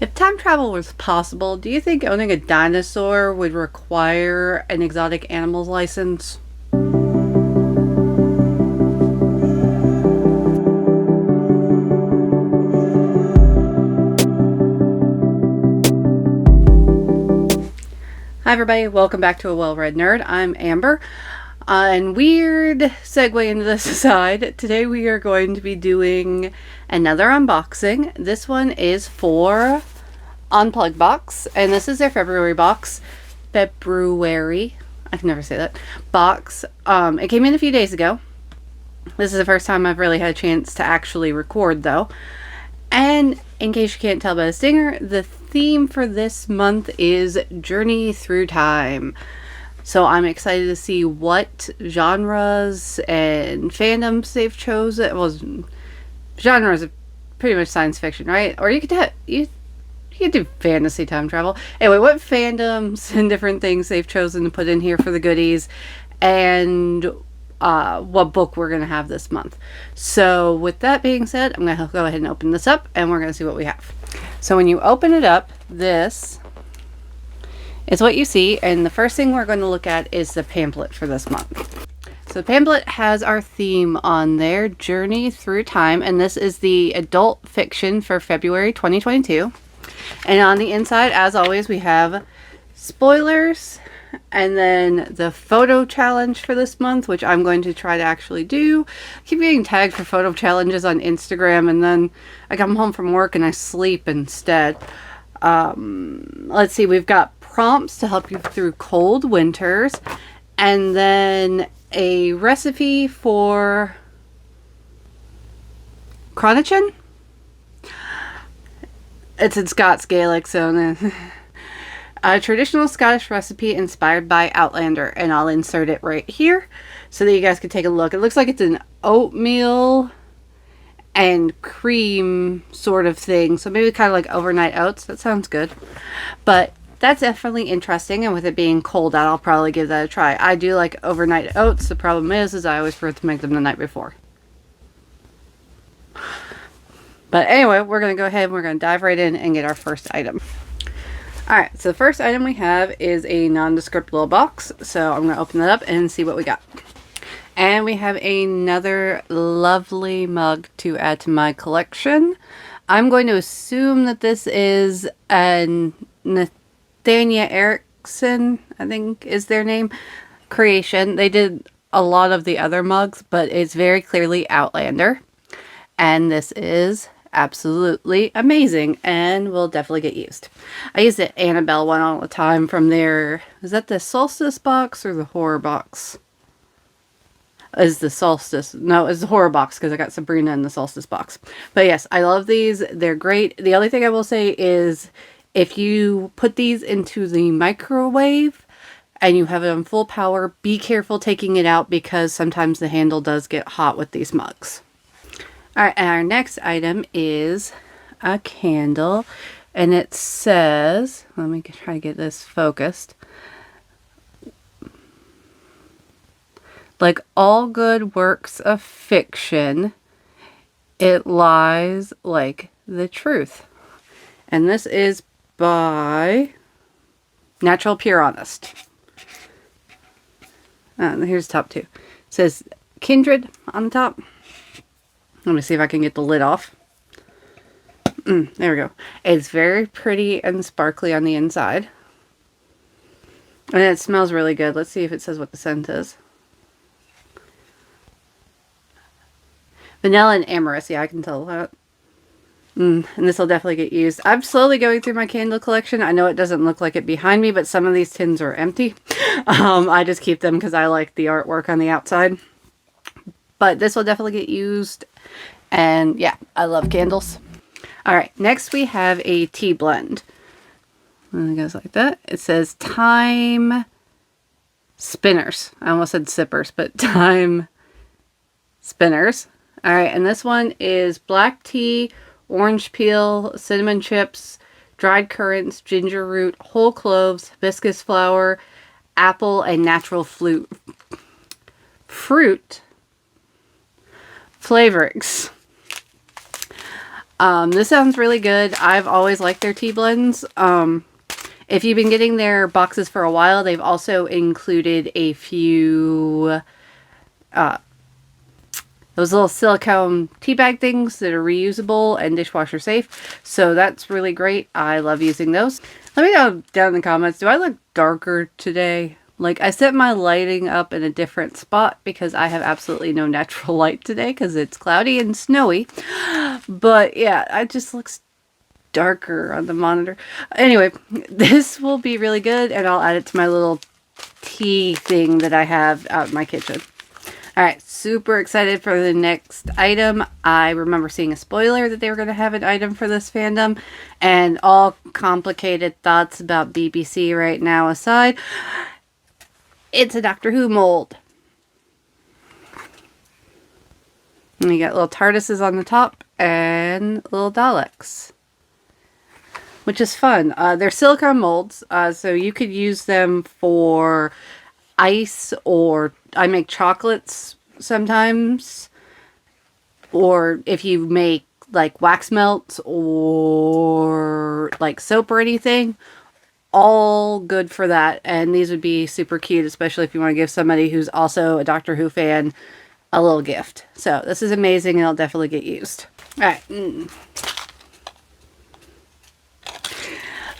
If time travel was possible, do you think owning a dinosaur would require an exotic animals license? Hi everybody, welcome back to A Well-Read Nerd. I'm Amber. And weird segue into this aside, today we are going to be doing another unboxing. This one is for Unplugged Box, and this is their February box. February, I can never say that, box. It came in a few days ago. This is the first time I've really had a chance to actually record though. And in case you can't tell by the stinger, the theme for this month is Journey Through Time. So I'm excited to see what genres and fandoms they've chosen. Well, genres are pretty much science fiction, right? Or you could do fantasy time travel. Anyway, what fandoms and different things they've chosen to put in here for the goodies, and what book we're going to have this month. So with that being said, I'm going to go ahead and open this up, and we're going to see what we have. So when you open it up, this is what you see, and the first thing we're going to look at is the pamphlet for this month. So the pamphlet has our theme on there, Journey Through Time, and this is the adult fiction for February 2022. And on the inside, as always, we have spoilers, and then the photo challenge for this month, which I'm going to try to actually do. I keep getting tagged for photo challenges on Instagram, and then I come home from work and I sleep instead. Let's see, we've got prompts to help you through cold winters, and then a recipe for Cronachin. It's in Scots Gaelic, so a traditional Scottish recipe inspired by Outlander, and I'll insert it right here so that you guys can take a look. It looks like it's an oatmeal and cream sort of thing, so maybe kind of like overnight oats. That sounds good, but that's definitely interesting, and with it being cold out, I'll probably give that a try. I do like overnight oats. The problem is I always forget to make them the night before. But anyway, we're going to go ahead and we're going to dive right in and get our first item. Alright, so the first item we have is a nondescript little box. So I'm going to open that up and see what we got. And we have another lovely mug to add to my collection. I'm going to assume that this is a Nathania Erickson, I think is their name, creation. They did a lot of the other mugs, but it's very clearly Outlander. And this is absolutely amazing and will definitely get used. I use the Annabelle one all the time from their, is that the Solstice box or the horror box? Is the Solstice, no, it's the horror box because I got Sabrina in the Solstice box. But yes, I love these. They're great. The only thing I will say is if you put these into the microwave and you have it on full power, be careful taking it out because sometimes the handle does get hot with these mugs. Alright, and our next item is a candle, and it says, let me try to get this focused. Like all good works of fiction, it lies like the truth. And this is by Natural Pure Honest. Here's the top two. It says Kindred on the top. Let me see if I can get the lid off. There we go. It's very pretty and sparkly on the inside. And it smells really good. Let's see if it says what the scent is. Vanilla and amorous. Yeah, I can tell that. And this will definitely get used. I'm slowly going through my candle collection. I know it doesn't look like it behind me, but some of these tins are empty. I just keep them because I like the artwork on the outside. But this will definitely get used. And yeah, I love candles. Alright, next we have a tea blend. And it goes like that. It says Time Spinners. I almost said sippers, but Time Spinners. Alright, and this one is black tea, orange peel, cinnamon chips, dried currants, ginger root, whole cloves, hibiscus flower, apple, and natural fruit flavorings. This sounds really good. I've always liked their tea blends. If you've been getting their boxes for a while, they've also included a few those little silicone tea bag things that are reusable and dishwasher safe. So that's really great. I love using those. Let me know down in the comments, do I look darker today? Like, I set my lighting up in a different spot because I have absolutely no natural light today because it's cloudy and snowy. But yeah, it just looks darker on the monitor. Anyway, this will be really good, and I'll add it to my little tea thing that I have out in my kitchen. Alright, super excited for the next item. I remember seeing a spoiler that they were going to have an item for this fandom, and all complicated thoughts about BBC right now aside, it's a Doctor Who mold. And you got little TARDISes on the top and little Daleks, which is fun. They're silicone molds, so you could use them for ice, or I make chocolates sometimes, or if you make like wax melts or like soap or anything, all good for that. And these would be super cute, especially if you want to give somebody who's also a Doctor Who fan a little gift. So this is amazing, and it'll definitely get used. All right.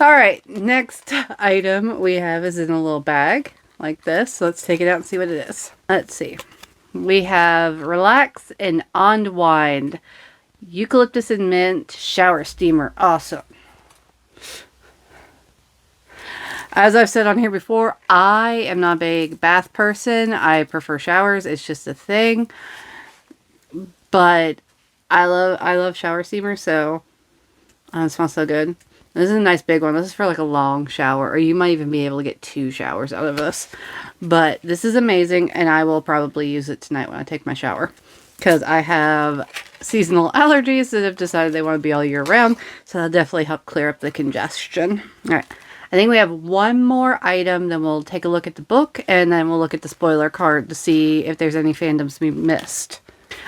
All right, next item we have is in a little bag like this. So let's take it out and see what it is. Let's see. We have Relax and Unwind Eucalyptus and Mint Shower Steamer. Awesome. As I've said on here before, I am not a big bath person. I prefer showers. It's just a thing. But I love shower steamers, so it smells so good. This is a nice big one. This is for like a long shower, or you might even be able to get 2 showers out of this. But this is amazing, and I will probably use it tonight when I take my shower, because I have seasonal allergies that have decided they want to be all year round, so that'll definitely help clear up the congestion. All right. I think we have one more item, then we'll take a look at the book, and then we'll look at the spoiler card to see if there's any fandoms we missed.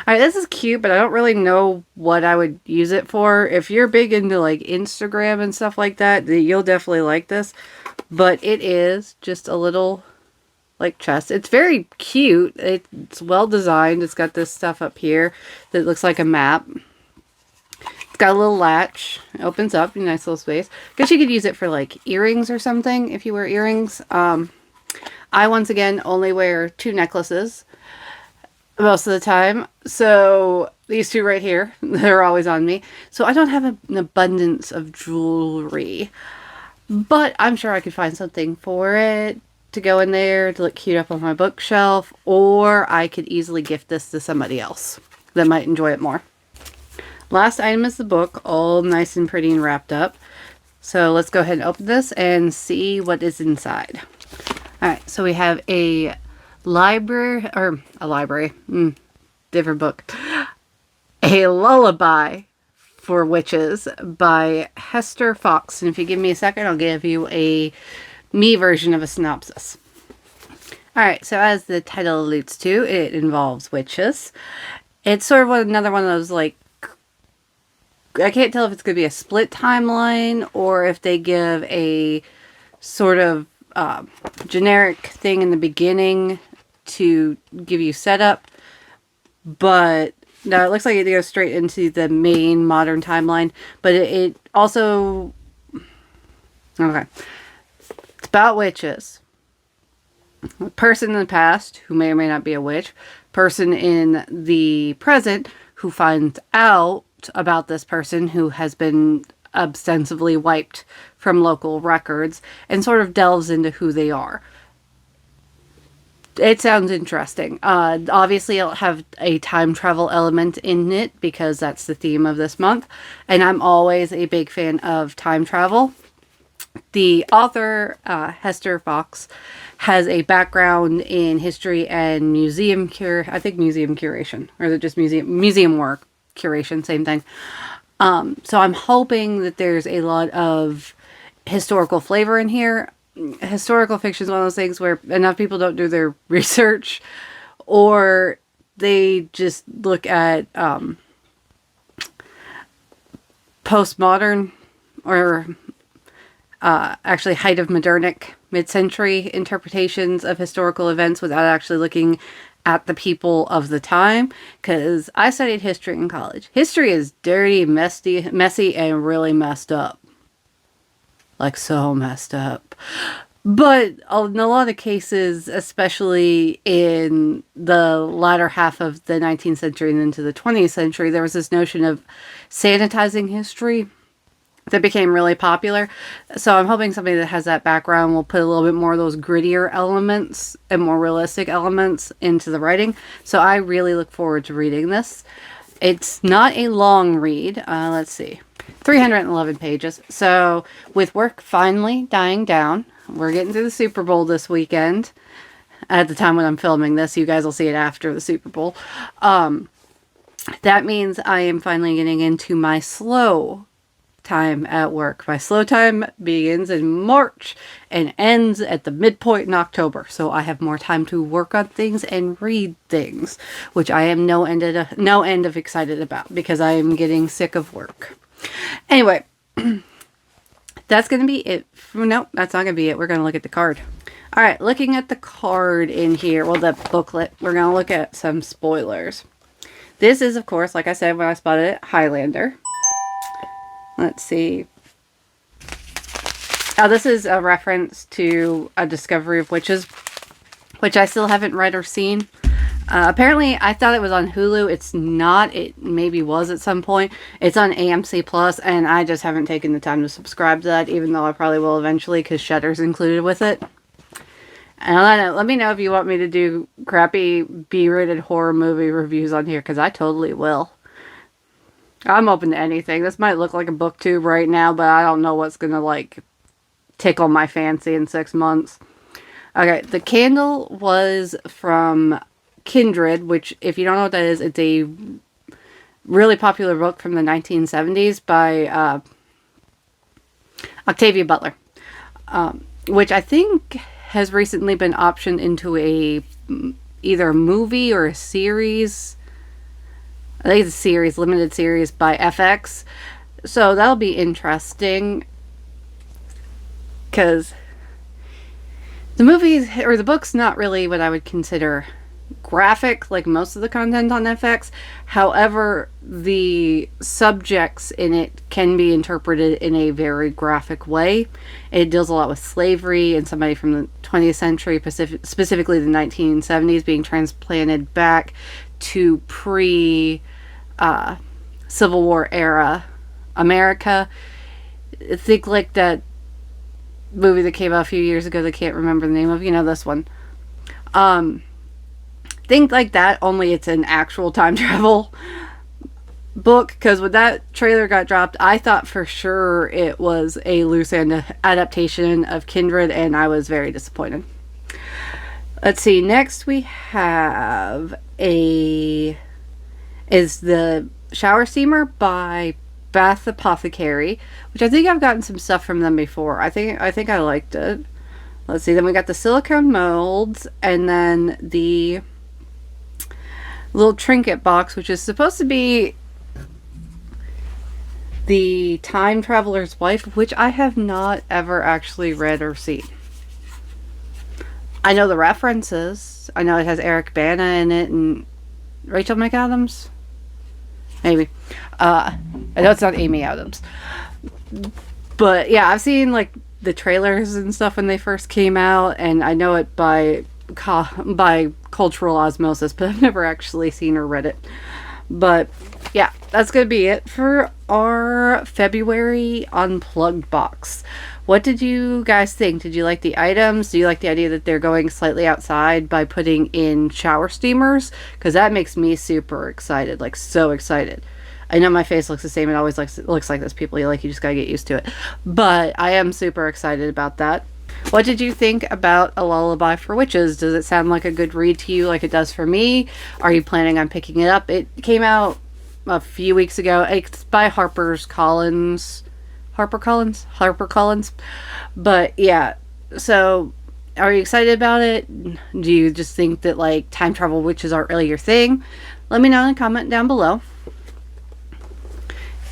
Alright, this is cute, but I don't really know what I would use it for. If you're big into like Instagram and stuff like that, you'll definitely like this. But it is just a little like chest. It's very cute. It's well designed. It's got this stuff up here that looks like a map. It's got a little latch. It opens up, a nice little space. Guess you could use it for like earrings or something if you wear earrings. I once again only wear 2 necklaces most of the time. So these 2 right here, they're always on me. So I don't have an abundance of jewelry. But I'm sure I could find something for it to go in there to look cute up on my bookshelf. Or I could easily gift this to somebody else that might enjoy it more. Last item is the book, all nice and pretty and wrapped up. So let's go ahead and open this and see what is inside. Alright, so we have a different book. A Lullaby for Witches by Hester Fox. And if you give me a second, I'll give you a me version of a synopsis. Alright, so as the title alludes to, it involves witches. It's sort of another one of those, like, I can't tell if it's going to be a split timeline or if they give a sort of generic thing in the beginning to give you setup. But no, it looks like it goes straight into the main modern timeline. But it also... Okay. It's about witches. A person in the past who may or may not be a witch. Person in the present who finds out about this person who has been ostensibly wiped from local records and sort of delves into who they are. It sounds interesting. Obviously, it'll have a time travel element in it because that's the theme of this month. And I'm always a big fan of time travel. The author, Hester Fox, has a background in history and museum curation. Or is it just museum work? Curation, same thing. So I'm hoping that there's a lot of historical flavor in here. Historical fiction is one of those things where enough people don't do their research, or they just look at postmodern, or actually height of modernic, mid-century interpretations of historical events without actually looking at the people of the time, because I studied history in college. History is dirty, messy, and really messed up. Like, so messed up. But in a lot of cases, especially in the latter half of the 19th century and into the 20th century, there was this notion of sanitizing history that became really popular. So I'm hoping somebody that has that background will put a little bit more of those grittier elements and more realistic elements into the writing. So I really look forward to reading this. It's not a long read. Let's see. 311 pages. So with work finally dying down, we're getting through the Super Bowl this weekend. At the time when I'm filming this, you guys will see it after the Super Bowl. That means I am finally getting into my slow time at work. My slow time begins in March and ends at the midpoint in October. So I have more time to work on things and read things, which I am no end of excited about because I am getting sick of work. Anyway, that's going to be it. Nope, that's not going to be it. We're going to look at the card. All right, looking at the card in here, well, the booklet, we're going to look at some spoilers. This is, of course, like I said when I spotted it, Highlander. Let's see. Oh, this is a reference to A Discovery of Witches, which I still haven't read or seen. Apparently, I thought it was on Hulu. It's not. It maybe was at some point. It's on AMC Plus, and I just haven't taken the time to subscribe to that, even though I probably will eventually, because Shudder's included with it. And let me know if you want me to do crappy B-rated horror movie reviews on here, because I totally will. I'm open to anything. This might look like a booktube right now, but I don't know what's going to, like, tickle my fancy in 6 months. Okay, the candle was from Kindred, which, if you don't know what that is, it's a really popular book from the 1970s by Octavia Butler, which I think has recently been optioned into either a movie or a series. I think it's a series, limited series by FX. So that'll be interesting, because the movies, or the book's not really what I would consider graphic like most of the content on FX. However, the subjects in it can be interpreted in a very graphic way. It deals a lot with slavery and somebody from the 20th century, specifically the 1970s, being transplanted back to Civil War era America. Think like that movie that came out a few years ago that I can't remember the name of. You know, this one. Think like that, only it's an actual time travel book, because when that trailer got dropped, I thought for sure it was a loose end adaptation of Kindred, and I was very disappointed. Let's see, next we have is the Shower Steamer by Bath Apothecary, which I think I've gotten some stuff from them before. I think I liked it. Let's see, then we got the silicone molds, and then the little trinket box, which is supposed to be the Time Traveler's Wife, which I have not ever actually read or seen. I know the references. I know it has Eric Bana in it and Rachel McAdams. Maybe. I know it's not Amy Adams. But yeah, I've seen like the trailers and stuff when they first came out, and I know it by cultural osmosis, but I've never actually seen or read it. But yeah, that's gonna be it for our February Unplugged box. What did you guys think? Did you like the items? Do you like the idea that they're going slightly outside by putting in shower steamers? Because that makes me super excited, like so excited. I know my face looks the same. It always looks like this. People, you just gotta get used to it. But I am super excited about that. What did you think about A Lullaby for Witches? Does it sound like a good read to you like it does for me? Are you planning on picking it up? It came out a few weeks ago. It's by HarperCollins. But yeah, so are you excited about it? Do you just think that like time travel witches aren't really your thing? Let me know in the comment down below.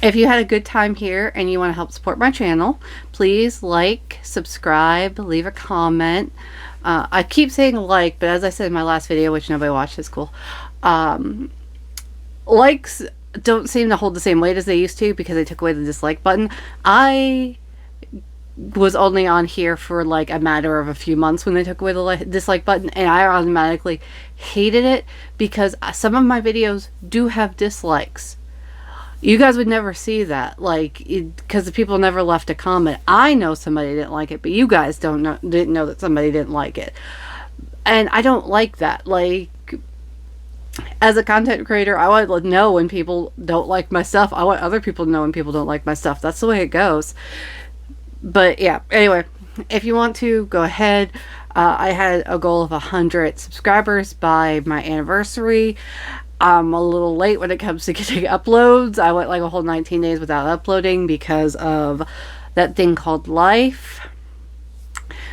If you had a good time here and you want to help support my channel, please like, subscribe, leave a comment. I keep saying like, but as I said in my last video, which nobody watched, is cool. Likes don't seem to hold the same weight as they used to because they took away the dislike button. I was only on here for like a matter of a few months when they took away the dislike button, and I automatically hated it because some of my videos do have dislikes. You guys would never see that, like, because the people never left a comment. I know somebody didn't like it, but you guys didn't know that somebody didn't like it. And I don't like that. Like, as a content creator, I want to know when people don't like my stuff. I want other people to know when people don't like my stuff. That's the way it goes. But yeah, anyway, if you want to, go ahead. I had a goal of 100 subscribers by my anniversary. I'm a little late when it comes to getting uploads. I went like a whole 19 days without uploading because of that thing called life.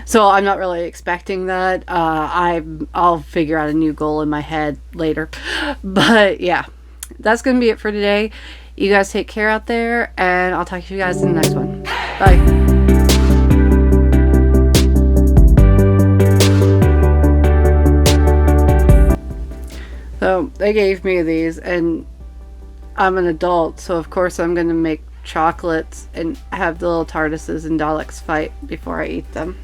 So I'm not really expecting that. I'll figure out a new goal in my head later. But yeah, that's going to be it for today. You guys take care out there, and I'll talk to you guys in the next one. Bye. So they gave me these, and I'm an adult, so of course I'm going to make chocolates and have the little Tardises and Daleks fight before I eat them.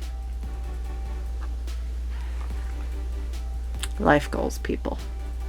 Life goals, people.